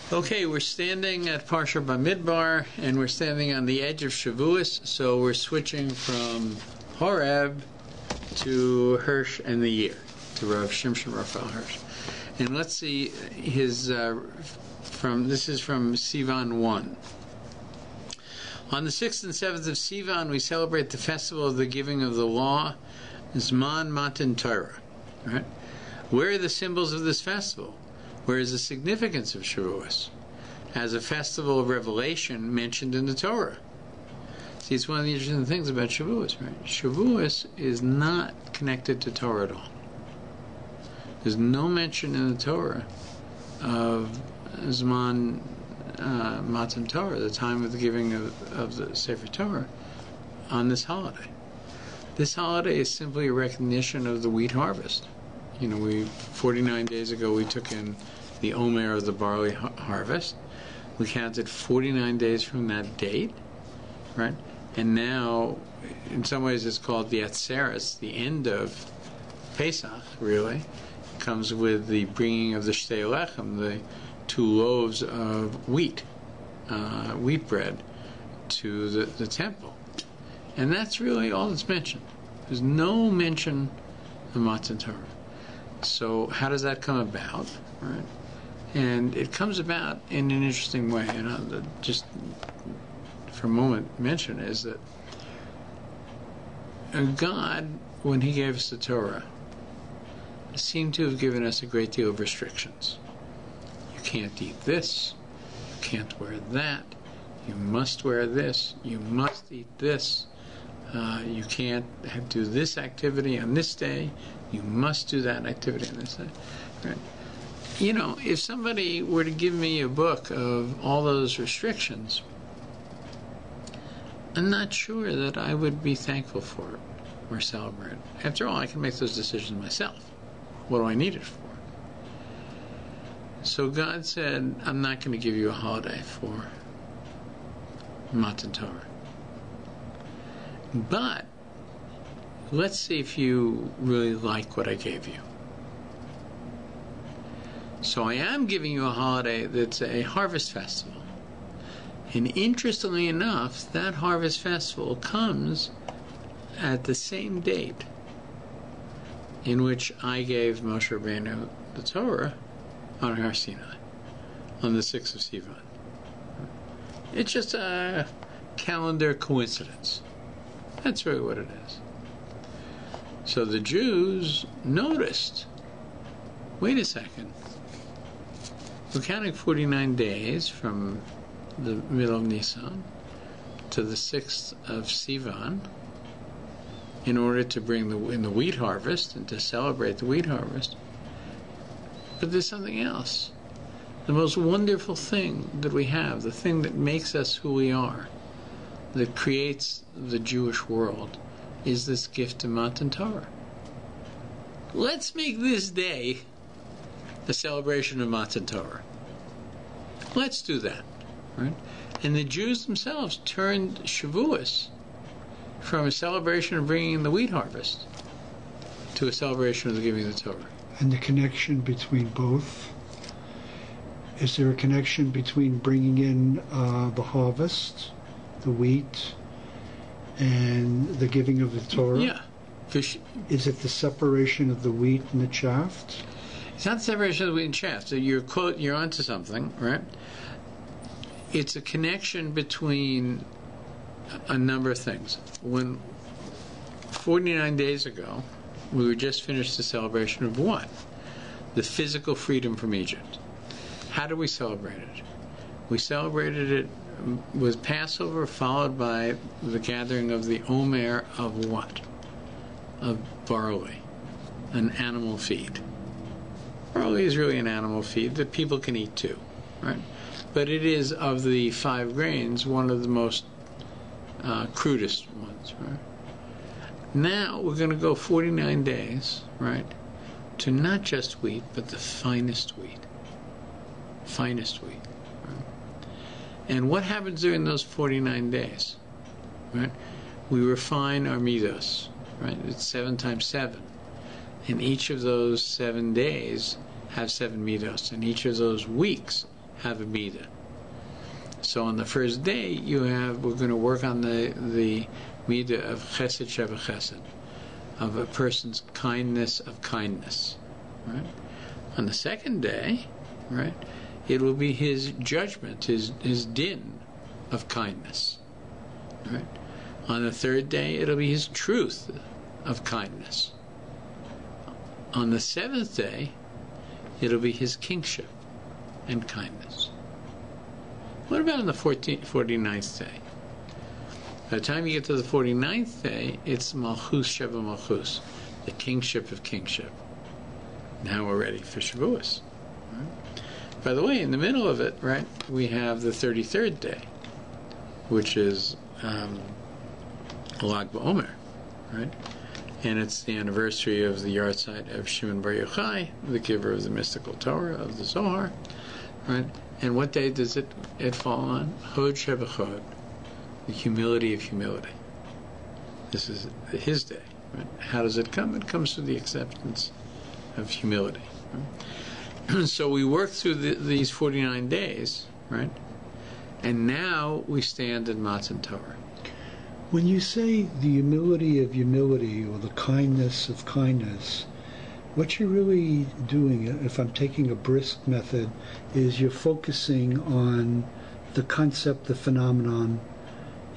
Okay, we're standing at Parsha Bamidbar, and we're standing on the edge of Shavuot, so we're switching from Horeb to Hirsch and the year, to Rav Shimshon Raphael Hirsch. And let's see his, this is from Sivan 1. On the 6th and 7th of Sivan, we celebrate the festival of the giving of the law, Zman Matan Torah. Right? Where are the symbols of this festival? Where is the significance of Shavuot as a festival of revelation mentioned in the Torah? See, it's one of the interesting things about Shavuot, right? Shavuot is not connected to Torah at all. There's no mention in the Torah of Zman Matan Torah, the time of the giving of the Sefer Torah, on this holiday. This holiday is simply a recognition of the wheat harvest. You know, 49 days ago we took in the Omer of the barley harvest. We counted 49 days from that date, right? And now, in some ways, it's called the Atzeres, the end of Pesach, really. It comes with the bringing of the Shtei Lechem, the 2 loaves of wheat bread, to the temple. And that's really all that's mentioned. There's no mention of Matan Torah. So how does that come about, right? And it comes about in an interesting way, and I'll just for a moment mention is that God, when He gave us the Torah, seemed to have given us a great deal of restrictions. You can't eat this, you can't wear that, you must wear this, you must eat this, you can't do this activity on this day, you must do that activity on this day. Right? You know, if somebody were to give me a book of all those restrictions, I'm not sure that I would be thankful for it or celebrate it. After all, I can make those decisions myself. What do I need it for? So God said, I'm not going to give you a holiday for Matan Torah. But let's see if you really like what I gave you. So I am giving you a holiday that's a harvest festival. And interestingly enough, that harvest festival comes at the same date in which I gave Moshe Rabbeinu the Torah on Har Sinai, on the 6th of Sivan. It's just a calendar coincidence. That's really what it is. So the Jews noticed, wait a second, we're counting 49 days from the middle of Nisan to the 6th of Sivan in order to bring in the wheat harvest and to celebrate the wheat harvest. But there's something else. The most wonderful thing that we have, the thing that makes us who we are, that creates the Jewish world, is this gift of Matan Torah. Let's make this day a celebration of Matan Torah. Let's do that, right? And the Jews themselves turned Shavuot from a celebration of bringing in the wheat harvest to a celebration of the giving of the Torah. And the connection between both? Is there a connection between bringing in the harvest, the wheat, and the giving of the Torah? Yeah. Is it the separation of the wheat and the chaff? It's not the separation of the wheat and chaff. So you're onto something, right? It's a connection between a number of things. When 49 days ago, we were just finished the celebration of what? The physical freedom from Egypt. How did we celebrate it? We celebrated it with Passover, followed by the gathering of the Omer of what? Of barley, an animal feed. Barley is really an animal feed that people can eat too, right? But it is, of the 5 grains, one of the most crudest ones, right? Now we're going to go 49 days, right, to not just wheat, but the finest wheat. Finest wheat. Right? And what happens during those 49 days? Right? We refine our midos, right? It's 7 times 7. And each of those 7 days have 7 midos. And each of those weeks have a midah. So on the first day, we're going to work on the midah of chesed sheva chesed, of a person's kindness of kindness. Right? On the second day, right, it will be his judgment, his din of kindness. Right? On the third day, it'll be his truth of kindness. On the seventh day, it'll be his kingship and kindness. What about on the 49th day? By the time you get to the 49th day, it's Malchus Sheva Malchus, the kingship of kingship. Now we're ready for Shavuos. Right? By the way, in the middle of it, right, we have the 33rd day, which is Lag BaOmer, right? And it's the anniversary of the yahrzeit of Shimon Bar Yochai, the giver of the mystical Torah, of the Zohar, right? And what day does it fall on? Hod Shebachod, the humility of humility. This is his day. Right? How does it come? It comes through the acceptance of humility. Right? So we work through these 49 days, right? And now we stand in Matan Torah. When you say the humility of humility or the kindness of kindness, what you're really doing, if I'm taking a brisk method, is you're focusing on the concept, the phenomenon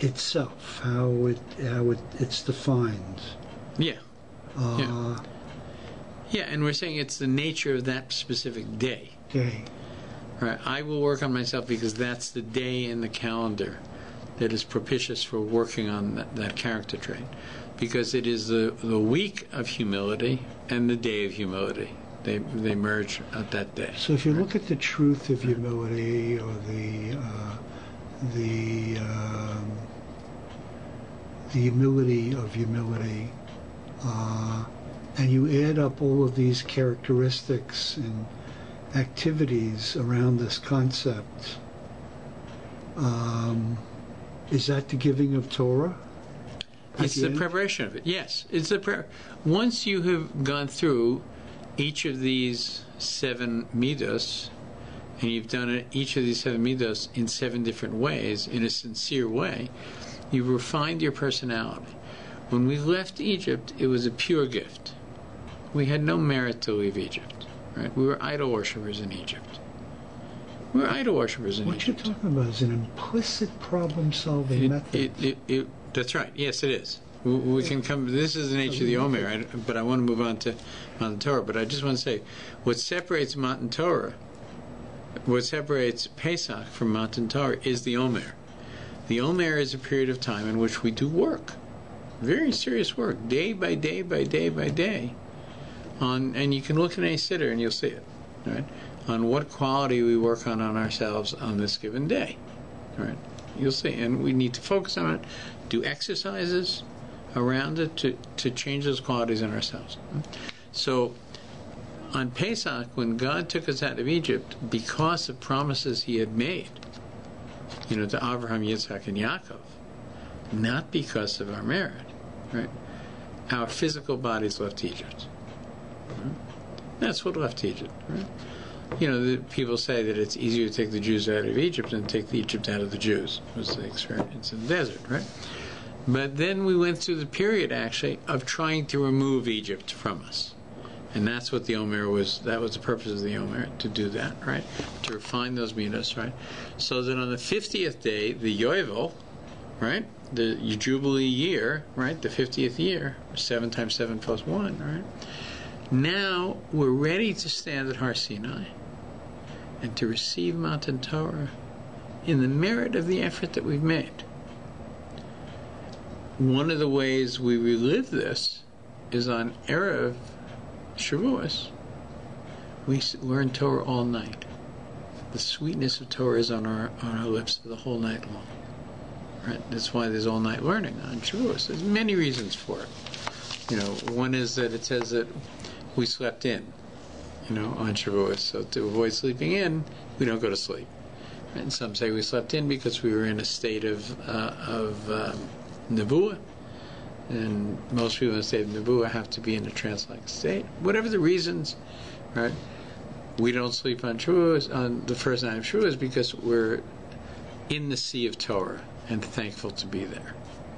itself, how it's defined. Yeah. Yeah, and we're saying it's the nature of that specific day. Okay. Right. I will work on myself because that's the day in the calendar that is propitious for working on that character trait, because it is the week of humility and the day of humility. They merge at that day. So if you look at the truth of humility, or the humility of humility, and you add up all of these characteristics and activities around this concept, is that the giving of Torah? It's the preparation of it. Yes, it's the prayer. Once you have gone through each of these 7 midos, and you've done each of these 7 midos in 7 different ways, in a sincere way, you've refined your personality. When we left Egypt, it was a pure gift. We had no merit to leave Egypt. Right? We were idol worshippers in Egypt. We were idol worshippers in Egypt. What you're talking about is an implicit problem-solving method. That's right. Yes, it is. We can come. This is the nature of the Omer, but I want to move on to Matan Torah. But I just want to say, what separates Matan Torah, what separates Pesach from Matan Torah, is the Omer. The Omer is a period of time in which we do work, very serious work, day by day by day by day. And you can look in a sitter and you'll see it, right? On what quality we work on ourselves on this given day, right? You'll see, and we need to focus on it, do exercises around it to change those qualities in ourselves. So on Pesach, when God took us out of Egypt, because of promises he had made, to Abraham, Yitzhak, and Yaakov, not because of our merit, right? Our physical bodies left Egypt. Right? That's what left Egypt, right? People say that it's easier to take the Jews out of Egypt than take the Egypt out of the Jews. It was the experience in the desert, right? But then we went through the period, actually, of trying to remove Egypt from us. And that's what the Omer was. That was the purpose of the Omer, to do that, right? To refine those midos, right? So that on the 50th day, the Yovel, right? The Jubilee year, right? The 50th year, 7 times 7 plus 1, right? Now we're ready to stand at Har Sinai and to receive Matan Torah in the merit of the effort that we've made. One of the ways we relive this is on Erev Shavuos. We learn Torah all night. The sweetness of Torah is on our lips the whole night long. Right? That's why there's all night learning on Shavuos. There's many reasons for it. One is that it says that we slept in, on Shavuos. So to avoid sleeping in, we don't go to sleep. And some say we slept in because we were in a state of nevuah. And most people in the state of nevuah have to be in a trance-like state. Whatever the reasons, right? We don't sleep on Shavuos, on the first night of Shavuos, because we're in the sea of Torah and thankful to be there.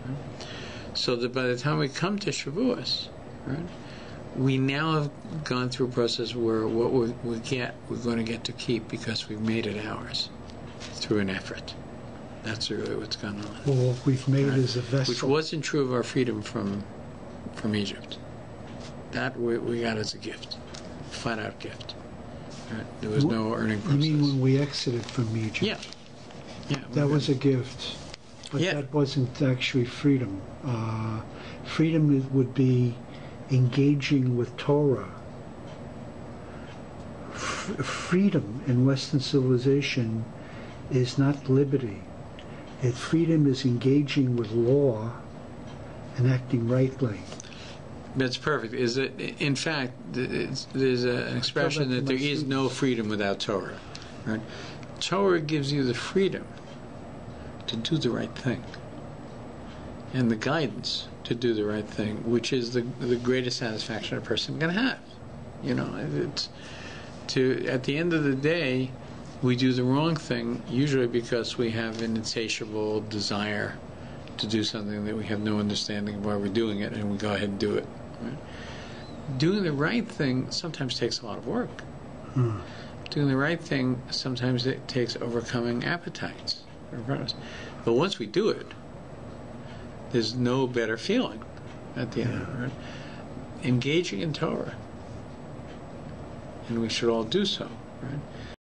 Right? So that by the time we come to Shavuos, right, we now have gone through a process where what we get, we're going to get to keep because we've made it ours through an effort. That's really what's going on. Or we've made Right. it as a vessel. Which wasn't true of our freedom from Egypt. That we got as a gift, flat out gift. Right? There was no earning You process. mean when we exited from Egypt? Yeah. Yeah. That was a gift, but Yeah. that wasn't actually freedom. Freedom would be engaging with Torah. Freedom in Western civilization is not liberty. Freedom is engaging with law and acting rightly. That's perfect. Is it? In fact, there's an expression that there is no freedom without Torah. Right? Torah gives you the freedom to do the right thing, and the guidance to do the right thing, which is the greatest satisfaction a person can have. You know, at the end of the day, we do the wrong thing usually because we have an insatiable desire to do something that we have no understanding of why we're doing it, and we go ahead and do it. Right? Doing the right thing sometimes takes a lot of work. Doing the right thing sometimes it takes overcoming appetites. But once we do it, there's no better feeling at the end of it. Right? Engaging in Torah, and we should all do so. Right?